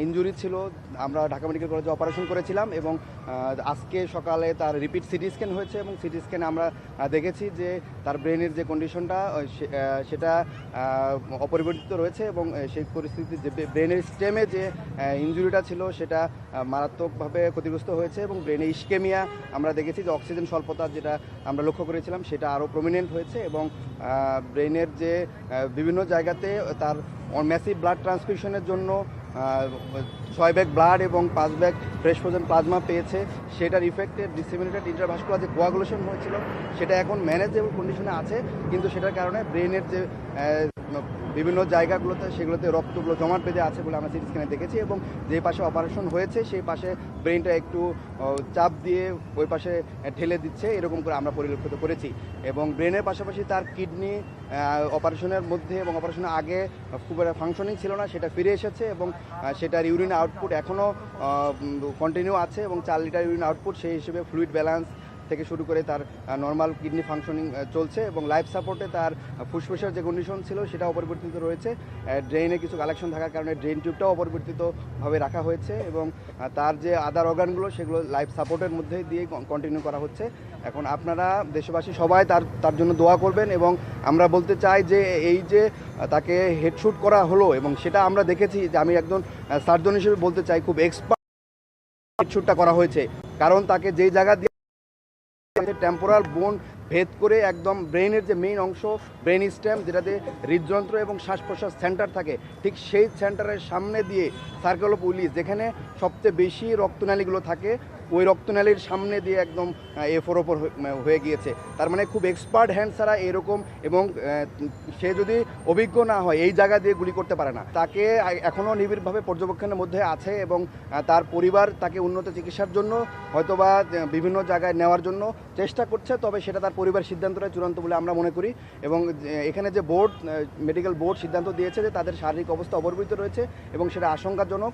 Injury ছিল। আমরা Dhaka medical কলেজে অপারেশন করেছিলাম এবং আজকে সকালে তার রিপিট সিটি স্ক্যান হয়েছে এবং সিটি স্ক্যানে আমরা দেখেছি যে তার ব্রেনের যে কন্ডিশনটা সেটা অপরিবর্তিত রয়েছে এবং সেই পরিস্থিতিতে যে ব্রেনের স্টেমে যে ইনজুরিটা ছিল সেটা মারাত্মকভাবে ক্ষতিগ্রস্ত হয়েছে এবং ব্রেনে ইস্কেমিয়া আমরা দেখেছি যে অক্সিজেন স্বল্পতা যেটা আমরা লক্ষ্য করেছিলাম সেটা আরও প্রমিনেন্ট হয়েছে এবং ব্রেনের যে বিভিন্ন জায়গাতে তার ম্যাসিভ ব্লাড ট্রান্সফিউশনের জন্য 6 ব্যাগ ব্লাড এবং 5 ব্যাগ ফ্রেশ ফ্রোজেন প্লাজমা পেয়েছে। সেটার ইফেক্টে ডিসেমিনেটেড ইন্টারভাস্কুলার যে কোয়াগুলেশন হয়েছিল সেটা এখন ম্যানেজেবল কন্ডিশনে আছে, কিন্তু সেটার কারণে ব্রেনের যে বিভিন্ন জায়গাগুলোতে সেগুলোতে রক্তগুলো জমাট বেঁধে আছে বলে আমরা সিটি স্ক্যানে দেখেছি এবং যে পাশে অপারেশন হয়েছে সেই পাশে ব্রেনটা একটু চাপ দিয়ে ওই পাশে ঠেলে দিচ্ছে, এরকম করে আমরা পরিলক্ষিত করেছি। এবং ব্রেনের পাশাপাশি তার কিডনি অপারেশনের মধ্যে এবং অপারেশনের আগে খুব একটা ফাংশনিং ছিল না, সেটা ফিরে এসেছে এবং সেটার ইউরিন আউটপুট এখনও কন্টিনিউ আছে এবং 4 লিটার ইউরিন আউটপুট, সেই হিসেবে ফ্লুইড ব্যালেন্স থেকে শুরু করে তার নর্মাল কিডনি ফাংশনিং চলছে এবং লাইফ সাপোর্টে তার ফুসফুসের যে কন্ডিশন ছিল সেটা অপরিবর্তিত রয়েছে। ড্রেনে কিছু কালেকশন থাকার কারণে ড্রেন টিউবটাও অপরিবর্তিতভাবে রাখা হয়েছে এবং তার যে আদার অর্গানগুলো সেগুলো লাইফ সাপোর্টের মধ্যে দিয়ে কন্টিনিউ করা হচ্ছে। এখন আপনারা দেশবাসী সবাই তার জন্য দোয়া করবেন এবং আমরা বলতে চাই যে এই যে তাকে হেডশুট করা হলো এবং সেটা আমরা দেখেছি যে আমি একজন সার্জন হিসেবে বলতে চাই খুব এক্সপার্ট হেডশুটটা করা হয়েছে, কারণ তাকে যেই জায়গা দিয়ে টেম্পোরাল বোন ভেদ করে একদম ব্রেনের যে মেইন অংশ ব্রেন স্টেম যেটাতে হৃদযন্ত্র এবং শ্বাস প্রশ্বাস সেন্টার থাকে ঠিক সেই সেন্টারের সামনে দিয়ে সার্কেল অফ উইলিস যেখানে সবচেয়ে বেশি রক্তনালীগুলো থাকে ওই রক্তনালীর সামনে দিয়ে একদম A4 ওপর হয়ে গিয়েছে। তার মানে খুব এক্সপার্ট হ্যান্ড ছাড়া এরকম, এবং সে যদি অভিজ্ঞ না হয় এই জায়গা দিয়ে গুলি করতে পারে না। তাকে এখনও নিবিড়ভাবে পর্যবেক্ষণের মধ্যে আছে এবং তার পরিবার তাকে উন্নত চিকিৎসার জন্য হয়তোবা বিভিন্ন জায়গায় নেওয়ার জন্য চেষ্টা করছে, তবে সেটা তার পরিবার সিদ্ধান্তটা চূড়ান্ত বলে আমরা মনে করি। এবং এখানে যে বোর্ড মেডিকেল বোর্ড সিদ্ধান্ত দিয়েছে যে তাদের শারীরিক অবস্থা অপরিবর্তিত রয়েছে এবং সেটা আশঙ্কাজনক,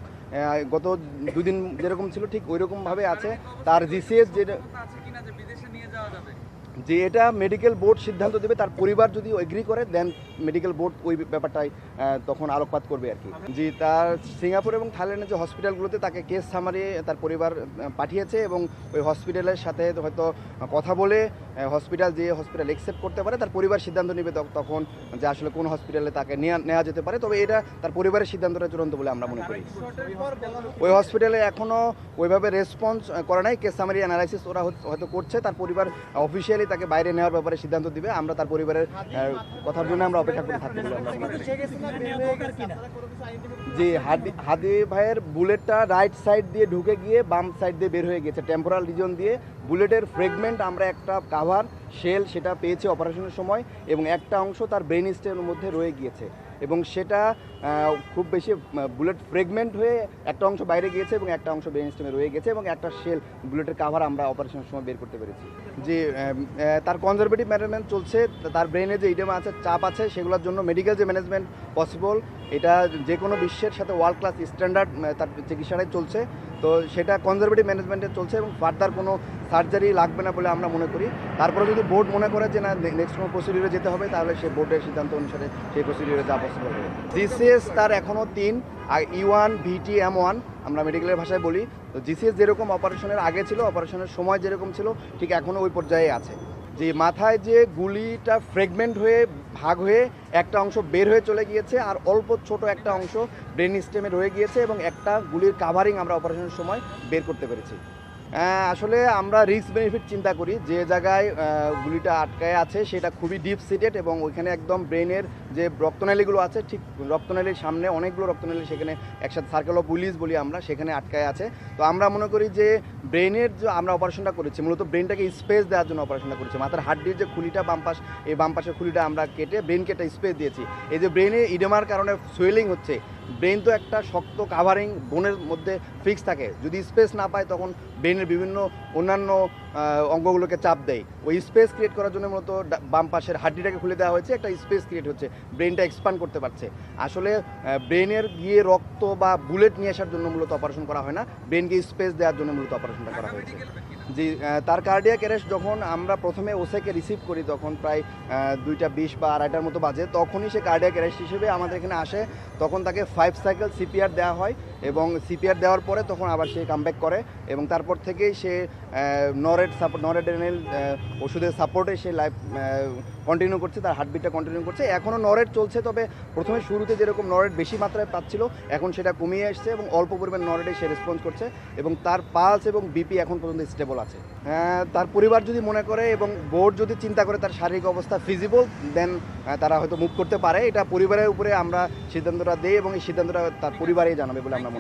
গত 2 দিন যেরকম ছিল ঠিক ওই রকমভাবে আছে। তার জিসিএস যে এটা মেডিকেল বোর্ড সিদ্ধান্ত দেবে, তার পরিবার যদি এগ্রি করে দেন মেডিকেল বোর্ড ওই ব্যাপারটাই তখন আলোকপাত করবে আর কি। জি, তার সিঙ্গাপুর এবং থাইল্যান্ডের যে হসপিটালগুলোতে তাকে কেস সামারি তার পরিবার পাঠিয়েছে এবং ওই হসপিটালের সাথে হয়তো কথা বলে হসপিটাল অ্যাকসেপ্ট করতে পারে, তার পরিবার সিদ্ধান্ত নেবে তখন যে আসলে কোন হসপিটালে তাকে নেওয়া যেতে পারে। তবে এটা তার পরিবারের সিদ্ধান্তটা চূড়ান্ত বলে আমরা মনে করি। ওই হসপিটালে এখনও ওইভাবে রেসপন্স করা নাই, কেস সামারি অ্যানালাইসিস ওরা হয়তো করছে, তার পরিবার অফিসিয়ালি তাকে বাইরে নেওয়ার ব্যাপারে সিদ্ধান্ত দিবে। আমরা তার পরিবারের কথার জন্য আমরা অপেক্ষা করে থাকতে পারি। জি, হাদি ভাইয়ের বুলেটটা রাইট সাইড দিয়ে ঢুকে গিয়ে বাম সাইড দিয়ে বের হয়ে গেছে টেম্পোরাল রিজন দিয়ে। বুলেটের ফ্রেগমেন্ট আমরা একটা কাভার শেল সেটা পেয়েছি অপারেশনের সময় এবং একটা অংশ তার ব্রেন স্টেমের মধ্যে রয়ে গিয়েছে এবং সেটা খুব বেশি বুলেট ফ্রেগমেন্ট হয়ে একটা অংশ বাইরে গিয়েছে এবং একটা অংশ ব্রেন স্টেমে রয়ে গেছে এবং একটা শেল বুলেটের কাভার আমরা অপারেশনের সময় বের করতে পেরেছি। যে তার কনজারভেটিভ ম্যানেজমেন্ট চলছে, তার ব্রেনে যে ইডেমা আছে চাপ আছে সেগুলোর জন্য মেডিকেল যে ম্যানেজমেন্ট পসিবল, এটা যে কোনো বিশ্বের সাথে ওয়ার্ল্ড ক্লাস স্ট্যান্ডার্ড তার চিকিৎসাটাই চলছে, তো সেটা কনজারভেটিভ ম্যানেজমেন্টে চলছে এবং ফার্দার কোনো সার্জারি লাগবে না বলে আমরা মনে করি। তারপরে যদি বোর্ড মনে করে যে না নেক্সট কোনো প্রসিডিউরে যেতে হবে তাহলে সেই বোর্ডের সিদ্ধান্ত অনুসারে সেই প্রসিডিউরে যা পসিবল হবে। জিসিএস তার এখনও 3, আর E1 VT M1 আমরা মেডিকেলের ভাষায় বলি। তো জিসিএস যেরকম অপারেশনের আগে ছিল, অপারেশনের সময় যেরকম ছিল ঠিক এখনও ওই পর্যায়ে আছে। যে মাথায় যে গুলিটা ফ্রেগমেন্ট হয়ে ভাগ হয়ে একটা অংশ বের হয়ে চলে গিয়েছে আর অল্প ছোট একটা অংশ ব্রেন স্টেমে রয়ে গিয়েছে এবং একটা গুলির কাভারিং আমরা অপারেশনের সময় বের করতে পেরেছি। আসলে আমরা রিস্ক বেনিফিট চিন্তা করি, যে জায়গায় গুলিটা আটকায় আছে সেটা খুবই ডিপ সিটেড এবং ওইখানে একদম ব্রেনের যে রক্তনালীগুলো আছে ঠিক রক্তনালীর সামনে অনেকগুলো রক্তনালী সেখানে একসাথে সার্কেল অফ উইলিস বলি আমরা, সেখানে আটকায় আছে। তো আমরা মনে করি যে ব্রেনের যে আমরা অপারেশনটা করেছি মূলত ব্রেনটাকে স্পেস দেওয়ার জন্য অপারেশনটা করেছি। মাথার হাড্ডির যে খুলিটা এই বাম পাশের খুলিটা আমরা কেটে ব্রেনকে একটা স্পেস দিয়েছি। এই যে ব্রেনে ইডেমার কারণে সোয়েলিং হচ্ছে, ব্রেন তো একটা শক্ত কাভারিং বোনের মধ্যে ফিক্স থাকে, যদি স্পেস না পায় তখন ব্রেনের বিভিন্ন অন্যান্য অঙ্গগুলোকে চাপ দেয়। ওই স্পেস ক্রিয়েট করার জন্য মূলত বাম পাশের হাড্ডিটাকে খুলে দেওয়া হয়েছে, একটা স্পেস ক্রিয়েট হচ্ছে, ব্রেনটা এক্সপান্ড করতে পারছে। আসলে ব্রেনের গিয়ে রক্ত বা বুলেট নিয়ে আসার জন্য মূলত অপারেশন করা হয় না, ব্রেনকে স্পেস দেওয়ার জন্য মূলত অপারেশনটা করা হয়েছে। জি, তার কার্ডিয়াক অ্যারেস্ট যখন আমরা প্রথমে ওসেকে রিসিভ করি তখন প্রায় 2:20 বা 2:30টার মতো বাজে, তখনই সে কার্ডিয়াক অ্যারেস্ট হিসেবে আমাদের এখানে আসে। তখন তাকে 5 সাইকেল CPR দেওয়া হয় এবং সিপিআর দেওয়ার পরে তখন আবার সে কামব্যাক করে এবং তারপর থেকেই সে নরেড্রেনাল ওষুধের সাপোর্টে সে লাইফ কন্টিনিউ করছে, তার হার্টবিটটা কন্টিনিউ করছে। এখনও নরেড চলছে, তবে প্রথমে শুরুতে যেরকম নরেড বেশি মাত্রায় পাচ্ছিল এখন সেটা কমিয়ে আসছে এবং অল্প পরিমাণ নরেডে সে রেসপন্স করছে এবং তার পালস এবং বিপি এখন পর্যন্ত স্টেবল আছে। তার পরিবার যদি মনে করে এবং বোর্ড যদি চিন্তা করে তার শারীরিক অবস্থা ফিজিবল, দেন তারা হয়তো মুভ করতে পারে। এটা পরিবারের উপরে আমরা সিদ্ধান্তটা দিই এবং এই সিদ্ধান্তটা তার পরিবারেই জানাবে বলে আমরা